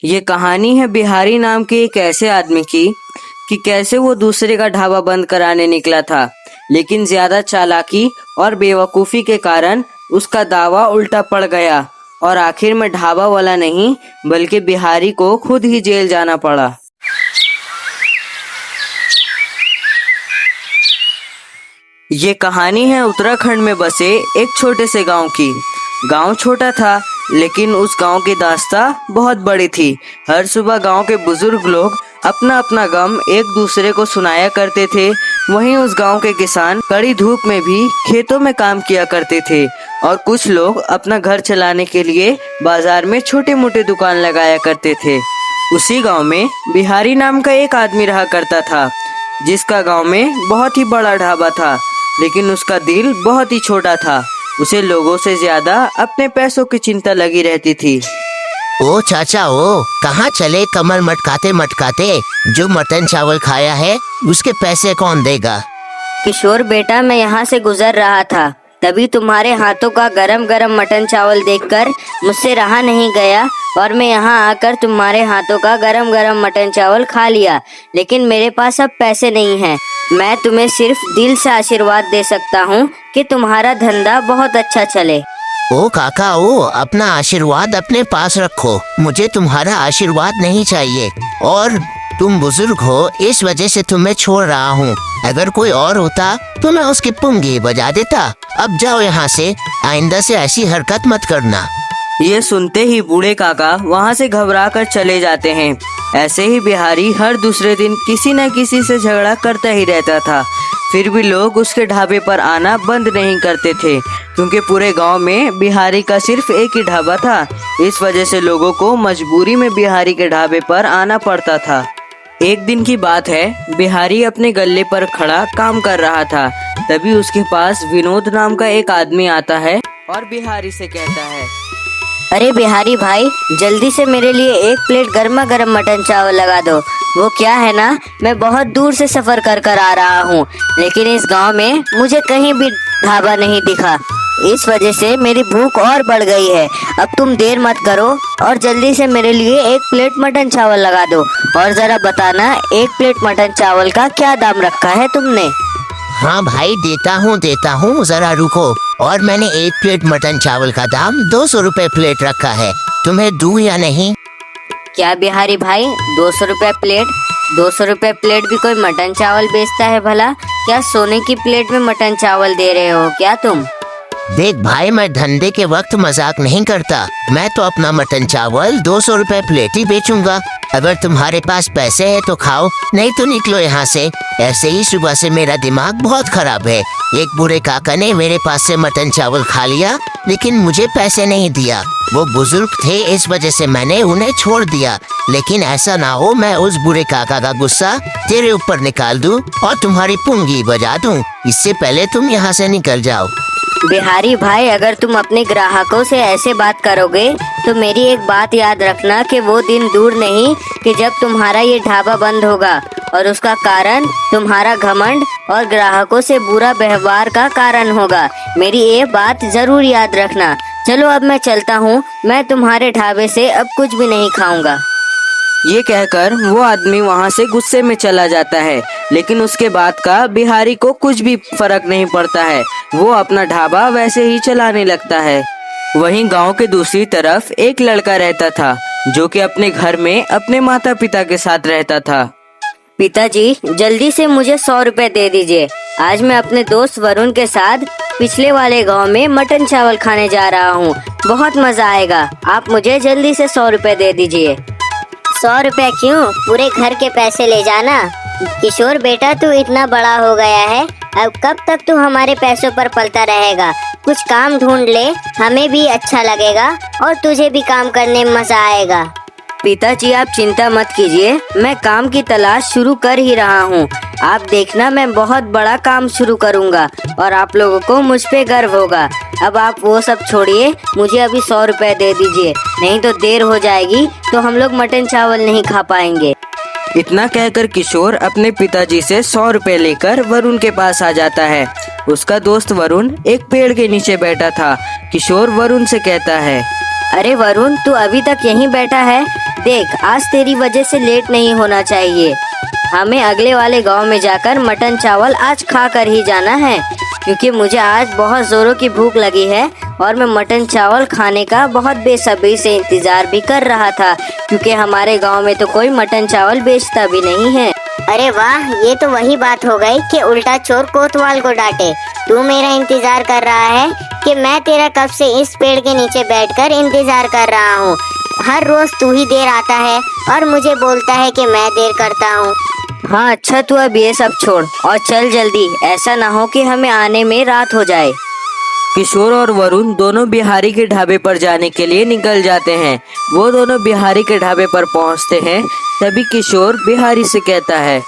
ये कहानी है बिहारी नाम के एक ऐसे आदमी की कि कैसे वो दूसरे का ढाबा बंद कराने निकला था, लेकिन ज्यादा चालाकी और बेवकूफ़ी के कारण उसका दावा उल्टा पड़ गया और आखिर में ढाबा वाला नहीं बल्कि बिहारी को खुद ही जेल जाना पड़ा। ये कहानी है उत्तराखंड में बसे एक छोटे से गांव की। गांव छोटा था लेकिन उस गांव की दास्तां बहुत बड़ी थी। हर सुबह गांव के बुजुर्ग लोग अपना अपना गम एक दूसरे को सुनाया करते थे। वहीं उस गांव के किसान कड़ी धूप में भी खेतों में काम किया करते थे और कुछ लोग अपना घर चलाने के लिए बाजार में छोटे मोटे दुकान लगाया करते थे। उसी गांव में बिहारी नाम का एक आदमी रहा करता था, जिसका गांव में बहुत ही बड़ा ढाबा था, लेकिन उसका दिल बहुत ही छोटा था। उसे लोगों से ज्यादा अपने पैसों की चिंता लगी रहती थी। ओ चाचा, ओ कहाँ चले कमर मटकाते मटकाते? जो मटन चावल खाया है उसके पैसे कौन देगा? किशोर बेटा, मैं यहाँ से गुजर रहा था, तभी तुम्हारे हाथों का गरम गरम मटन चावल देखकर मुझसे रहा नहीं गया और मैं यहाँ आकर तुम्हारे हाथों का गरम गरम मटन चावल खा लिया। लेकिन मेरे पास अब पैसे नहीं हैं। मैं तुम्हें सिर्फ दिल से आशीर्वाद दे सकता हूँ कि तुम्हारा धंधा बहुत अच्छा चले। ओ काका, ओ अपना आशीर्वाद अपने पास रखो, मुझे तुम्हारा आशीर्वाद नहीं चाहिए। और तुम बुजुर्ग हो, इस वजह से तुम्हें छोड़ रहा हूँ। अगर कोई और होता तो मैं उसकी पुंगी बजा देता। अब जाओ यहाँ से, आइंदा से ऐसी हरकत मत करना। ये सुनते ही बूढ़े काका वहाँ से घबरा कर चले जाते हैं। ऐसे ही बिहारी हर दूसरे दिन किसी न किसी से झगड़ा करता ही रहता था। फिर भी लोग उसके ढाबे पर आना बंद नहीं करते थे, क्योंकि पूरे गांव में बिहारी का सिर्फ एक ही ढाबा था। इस वजह से लोगों को मजबूरी में बिहारी के ढाबे पर आना पड़ता था। एक दिन की बात है, बिहारी अपने गल्ले पर खड़ा काम कर रहा था। तभी उसके पास विनोद नाम का एक आदमी आता है और बिहारी से कहता है, अरे बिहारी भाई, जल्दी से मेरे लिए एक प्लेट गर्मा गर्म मटन चावल लगा दो। वो क्या है ना, मैं बहुत दूर से सफर कर कर आ रहा हूँ, लेकिन इस गांव में मुझे कहीं भी ढाबा नहीं दिखा। इस वजह से मेरी भूख और बढ़ गई है। अब तुम देर मत करो और जल्दी से मेरे लिए एक प्लेट मटन चावल लगा दो। और जरा बताना, एक प्लेट मटन चावल का क्या दाम रखा है तुमने? हाँ भाई, देता हूँ, जरा रुको। और मैंने एक प्लेट मटन चावल का दाम 200 रुपए प्लेट रखा है। तुम्हें दूं या नहीं? क्या बिहारी भाई, 200 रुपए प्लेट? 200 रुपए प्लेट भी कोई मटन चावल बेचता है भला? क्या सोने की प्लेट में मटन चावल दे रहे हो क्या तुम? देख भाई, मैं धंधे के वक्त मजाक नहीं करता। मैं तो अपना मटन चावल 200 रुपए प्लेट ही बेचूंगा। अगर तुम्हारे पास पैसे है तो खाओ, नहीं तो निकलो यहाँ से। ऐसे ही सुबह से मेरा दिमाग बहुत खराब है। एक बूढ़े काका ने मेरे पास से मटन चावल खा लिया, लेकिन मुझे पैसे नहीं दिया। वो बुजुर्ग थे, इस वजह से मैंने उन्हें छोड़ दिया। लेकिन ऐसा ना हो मैं उस बूढ़े काका का गुस्सा तेरे ऊपर निकाल दूं और तुम्हारी पुंगी बजा दूं। इससे पहले तुम यहाँ से निकल जाओ। बिहारी भाई, अगर तुम अपने ग्राहकों से ऐसे बात करोगे तो मेरी एक बात याद रखना कि वो दिन दूर नहीं कि जब तुम्हारा ये ढाबा बंद होगा, और उसका कारण तुम्हारा घमंड और ग्राहकों से बुरा व्यवहार का कारण होगा। मेरी ये बात जरूर याद रखना। चलो अब मैं चलता हूँ, मैं तुम्हारे ढाबे से अब कुछ भी नहीं खाऊंगा। ये कहकर वो आदमी वहाँ से गुस्से में चला जाता है, लेकिन उसके बाद का बिहारी को कुछ भी फर्क नहीं पड़ता है। वो अपना ढाबा वैसे ही चलाने लगता है। वहीं गांव के दूसरी तरफ एक लड़का रहता था, जो कि अपने घर में अपने माता पिता के साथ रहता था। पिताजी, जल्दी से मुझे 100 रुपए दे दीजिए। आज मैं अपने दोस्त वरुण के साथ पिछले वाले गांव में मटन चावल खाने जा रहा हूँ। बहुत मजा आएगा। आप मुझे जल्दी से 100 रुपए दे दीजिए। 100 रुपए क्यों, पूरे घर के पैसे ले जाना। किशोर बेटा, तू इतना बड़ा हो गया है, अब कब तक तू हमारे पैसों पर पलता रहेगा? कुछ काम ढूंढ ले, हमें भी अच्छा लगेगा और तुझे भी काम करने में मजा आएगा। पिताजी, आप चिंता मत कीजिए, मैं काम की तलाश शुरू कर ही रहा हूँ। आप देखना, मैं बहुत बड़ा काम शुरू करूँगा और आप लोगों को मुझ पे गर्व होगा। अब आप वो सब छोड़िए, मुझे अभी 100 रुपए दे दीजिए, नहीं तो देर हो जाएगी तो हम लोग मटन चावल नहीं खा पाएंगे। इतना कहकर किशोर अपने पिताजी से 100 रुपए लेकर वरुण के पास आ जाता है। उसका दोस्त वरुण एक पेड़ के नीचे बैठा था। किशोर वरुण से कहता है, अरे वरुण, तू अभी तक यहीं बैठा है? देख, आज तेरी वजह से लेट नहीं होना चाहिए। हमें अगले वाले गांव में जाकर मटन चावल आज खा कर ही जाना है, क्योंकि मुझे आज बहुत जोरों की भूख लगी है और मैं मटन चावल खाने का बहुत बेसब्री से इंतजार भी कर रहा था, क्योंकि हमारे गांव में तो कोई मटन चावल बेचता भी नहीं है। अरे वाह, ये तो वही बात हो गई कि उल्टा चोर कोतवाल को डांटे। तू मेरा इंतजार कर रहा है कि मैं तेरा कब से इस पेड़ के नीचे बैठकर इंतजार कर रहा हूँ। हर रोज तू ही देर आता है और मुझे बोलता है कि मैं देर करता हूँ। हाँ अच्छा, तू अब ये सब छोड़ और चल जल्दी, ऐसा ना हो कि हमें आने में रात हो जाए। किशोर और वरुण दोनों बिहारी के ढाबे पर जाने के लिए निकल जाते हैं। वो दोनों बिहारी के ढाबे पर पहुंचते हैं। तभी किशोर बिहारी से कहता है,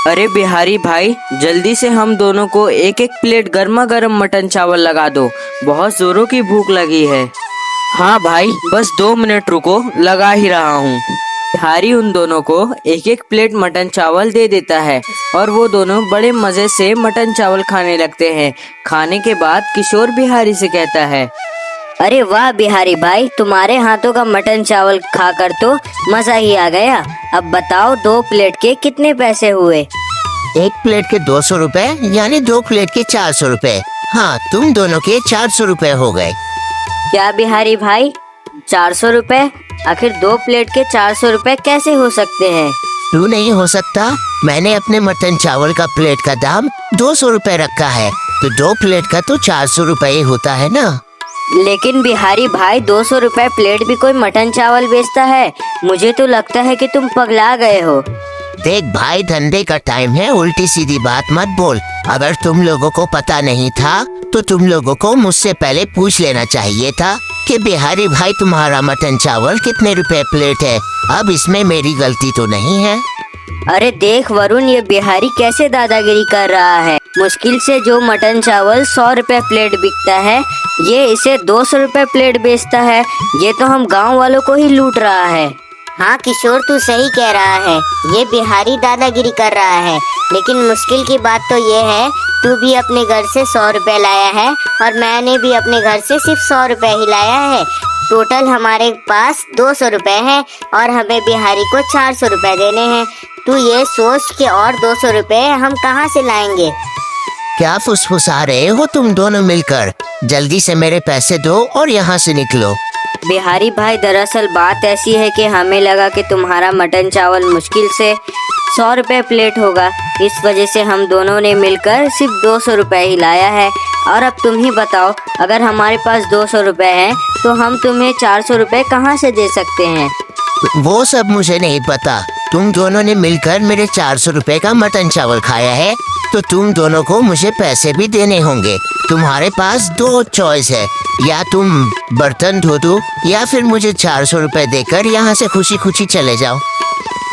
अरे बिहारी भाई, जल्दी से हम दोनों को एक एक प्लेट गर्मा गर्म मटन चावल लगा दो, बहुत जोरों की भूख लगी है। हाँ भाई, बस 2 मिनट रुको, लगा ही रहा हूँ। बिहारी उन दोनों को एक एक प्लेट मटन चावल दे देता है और वो दोनों बड़े मजे से मटन चावल खाने लगते हैं। खाने के बाद किशोर बिहारी से कहता है, अरे वाह बिहारी भाई, तुम्हारे हाथों का मटन चावल खाकर तो मजा ही आ गया। अब बताओ, 2 प्लेट के कितने पैसे हुए? एक प्लेट के 200 रुपए, यानी 2 प्लेट के 400 रुपए। हाँ, तुम दोनों के 400 रुपए हो गए। क्या बिहारी भाई, 400 रुपए? आखिर 2 प्लेट के 400 रुपए कैसे हो सकते हैं? क्यों नहीं हो सकता? मैंने अपने मटन चावल का प्लेट का दाम 200 रुपए रखा है, तो 2 प्लेट का तो 400 रुपए ही होता है ना। लेकिन बिहारी भाई, 200 रुपए प्लेट भी कोई मटन चावल बेचता है? मुझे तो लगता है कि तुम पगला गए हो। देख भाई, धंधे का टाइम है, उल्टी सीधी बात मत बोल। अगर तुम लोगों को पता नहीं था तो तुम लोगों को मुझसे पहले पूछ लेना चाहिए था कि बिहारी भाई तुम्हारा मटन चावल कितने रुपए प्लेट है। अब इसमें मेरी गलती तो नहीं है। अरे देख वरुण, ये बिहारी कैसे दादागिरी कर रहा है। मुश्किल से जो मटन चावल 100 रुपए प्लेट बिकता है, ये इसे 200 रुपए प्लेट बेचता है। ये तो हम गांव वालों को ही लूट रहा है। हाँ किशोर, तू सही कह रहा है, ये बिहारी दादागिरी कर रहा है। लेकिन मुश्किल की बात तो ये है, तू भी अपने घर से 100 रुपए लाया है और मैंने भी अपने घर से सिर्फ 100 रुपए ही लाया है। टोटल हमारे पास 200 रुपए हैं और हमें बिहारी को 400 रुपए देने हैं। तू ये सोच के और 200 रुपए हम कहाँ से लाएंगे? क्या फुसफुसा रहे हो तुम दोनों मिलकर? जल्दी से मेरे पैसे दो और यहाँ से निकलो। बिहारी भाई, दरअसल बात ऐसी है कि हमें लगा कि तुम्हारा मटन चावल मुश्किल से 100 रुपए प्लेट होगा, इस वजह से हम दोनों ने मिलकर सिर्फ 200 रुपए ही लाया है। और अब तुम ही बताओ, अगर हमारे पास 200 रुपए हैं तो हम तुम्हें 400 रुपए कहाँ से दे सकते हैं? वो सब मुझे नहीं पता। तुम दोनों ने मिलकर मेरे 400 रुपए का मटन चावल खाया है, तो तुम दोनों को मुझे पैसे भी देने होंगे। तुम्हारे पास 2 चॉइस है, या तुम बर्तन धो दो या फिर मुझे 400 रुपए देकर यहाँ से खुशी खुशी चले जाओ।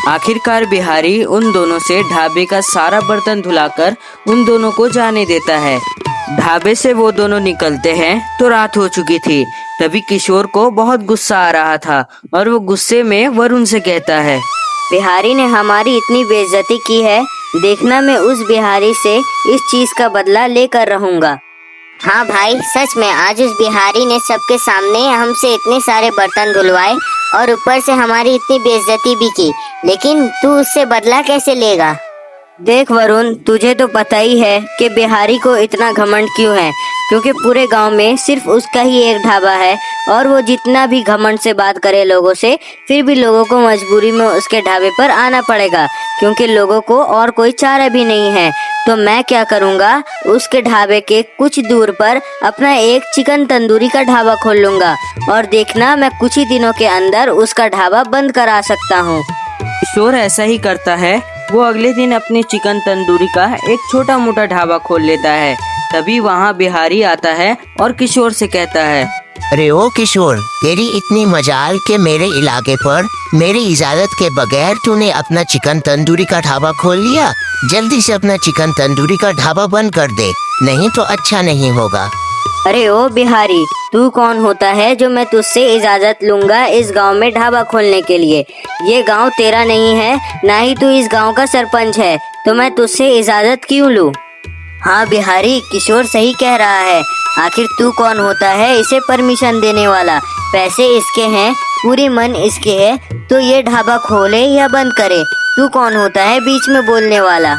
आखिरकार बिहारी उन दोनों से ढाबे का सारा बर्तन धुलाकर उन दोनों को जाने देता है। ढाबे से वो दोनों निकलते हैं तो रात हो चुकी थी। तभी किशोर को बहुत गुस्सा आ रहा था और वो गुस्से में वरुण से कहता है, बिहारी ने हमारी इतनी बेइज्जती की है, देखना मैं उस बिहारी से इस चीज का बदला लेकर रहूंगा। हाँ भाई, सच में आज उस बिहारी ने सबके सामने हमसे इतने सारे बर्तन धुलवाए और ऊपर से हमारी इतनी बेइज्जती भी की, लेकिन तू उससे बदला कैसे लेगा? देख वरुण, तुझे तो पता ही है कि बिहारी को इतना घमंड क्यों है, क्योंकि पूरे गांव में सिर्फ उसका ही एक ढाबा है और वो जितना भी घमंड से बात करे लोगों से, फिर भी लोगों को मजबूरी में उसके ढाबे पर आना पड़ेगा, क्योंकि लोगों को और कोई चारा भी नहीं है। तो मैं क्या करूँगा, उसके ढाबे के कुछ दूर पर अपना एक चिकन तंदूरी का ढाबा खोल लूँगा और देखना मैं कुछ ही दिनों के अंदर उसका ढाबा बंद करा सकता हूँ। किशोर ऐसा ही करता है। वो अगले दिन अपने चिकन तंदूरी का एक छोटा मोटा ढाबा खोल लेता है। तभी वहाँ बिहारी आता है और किशोर से कहता है, अरे ओ किशोर, तेरी इतनी मजाल के मेरे इलाके पर मेरी इजाजत के बगैर तूने अपना चिकन तंदूरी का ढाबा खोल लिया। जल्दी से अपना चिकन तंदूरी का ढाबा बंद कर दे, नहीं तो अच्छा नहीं होगा। अरे ओ बिहारी, तू कौन होता है जो मैं तुझसे इजाजत लूंगा इस गांव में ढाबा खोलने के लिए? ये गांव तेरा नहीं है, ना ही तू इस गांव का सरपंच है, तो मैं तुझसे इजाजत क्यों लूं? हाँ बिहारी, किशोर सही कह रहा है। आखिर तू कौन होता है इसे परमिशन देने वाला? पैसे इसके हैं, पूरी मन इसके है, तो ये ढाबा खोले या बंद करे? तू कौन होता है बीच में बोलने वाला?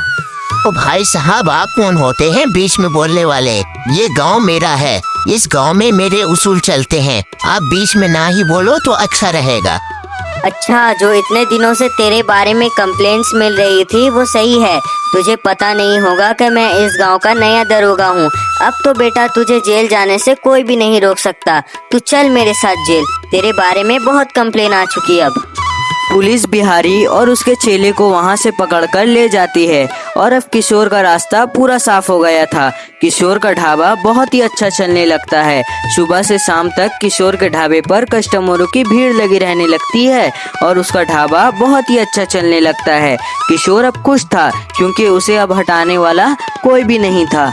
ओ भाई साहब, आप कौन होते हैं बीच में बोलने वाले? ये गांव मेरा है, इस गांव में मेरे उसूल चलते हैं। आप बीच में ना ही बोलो तो अच्छा रहेगा। अच्छा, जो इतने दिनों से तेरे बारे में कंप्लेंट्स मिल रही थी वो सही है। तुझे पता नहीं होगा कि मैं इस गांव का नया दरोगा हूँ। अब तो बेटा तुझे जेल जाने से कोई भी नहीं रोक सकता। तू चल मेरे साथ जेल, तेरे बारे में बहुत कंप्लेन आ चुकी है अब। पुलिस बिहारी और उसके चेले को वहां से पकड़कर ले जाती है और अब किशोर का रास्ता पूरा साफ हो गया था। किशोर का ढाबा बहुत ही अच्छा चलने लगता है। सुबह से शाम तक किशोर के ढाबे पर कस्टमरों की भीड़ लगी रहने लगती है और उसका ढाबा बहुत ही अच्छा चलने लगता है। किशोर अब खुश था क्योंकि उसे अब हटाने वाला कोई भी नहीं था।